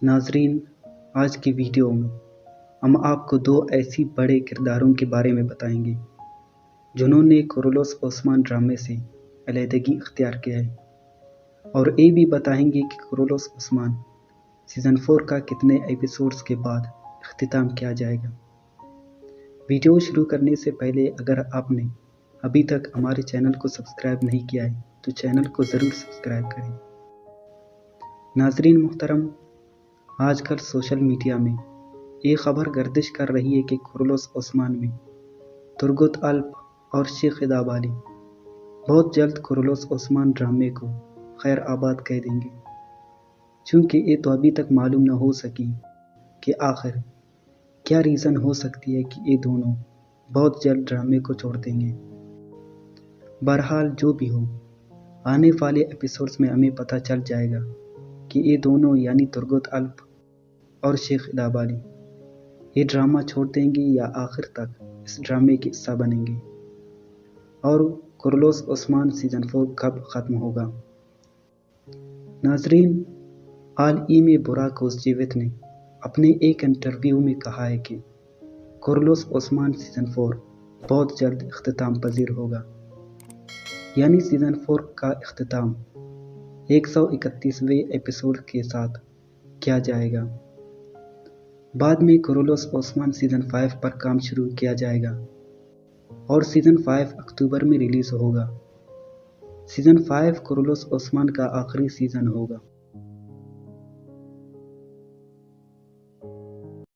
ناظرین، آج کی ویڈیو میں ہم آپ کو دو ایسی بڑے کرداروں کے بارے میں بتائیں گے جنہوں نے کورولوس عثمان ڈرامے سے علیحدگی اختیار کیا ہے، اور یہ بھی بتائیں گے کہ کورولوس عثمان سیزن 4 کا کتنے ایپیسوڈز کے بعد اختتام کیا جائے گا۔ ویڈیو شروع کرنے سے پہلے اگر آپ نے ابھی تک ہمارے چینل کو سبسکرائب نہیں کیا ہے تو چینل کو ضرور سبسکرائب کریں۔ ناظرین محترم، آج کل سوشل میڈیا میں یہ خبر گردش کر رہی ہے کہ کورولوس عثمان میں ترگت الپ اور شیخ دابالی بہت جلد کورولوس عثمان ڈرامے کو خیر آباد کہہ دیں گے، چونکہ یہ تو ابھی تک معلوم نہ ہو سکی کہ آخر کیا ریزن ہو سکتی ہے کہ یہ دونوں بہت جلد ڈرامے کو چھوڑ دیں گے۔ بہرحال جو بھی ہو، آنے والے ایپیسوڈز میں ہمیں پتہ چل جائے گا کہ یہ دونوں یعنی ترگت الپ اور شیخ دابالی یہ ڈرامہ چھوڑ دیں گے یا آخر تک اس ڈرامے کے حصہ بنیں گے، اور کورولوس عثمان سیزن 4 کب ختم ہوگا۔ ناظرین، حال ہی میں براک اوزچیویتھ نے اپنے ایک انٹرویو میں کہا ہے کہ کورولوس عثمان سیزن 4 بہت جلد اختتام پذیر ہوگا، یعنی سیزن 4 کا اختتام 131ویں ایپیسوڈ کے ساتھ کیا جائے گا۔ بعد میں کورولوس عثمان سیزن 5 پر کام شروع کیا جائے گا اور سیزن 5 اکتوبر میں ریلیز ہوگا۔ سیزن 5 کورولوس عثمان کا آخری سیزن ہوگا۔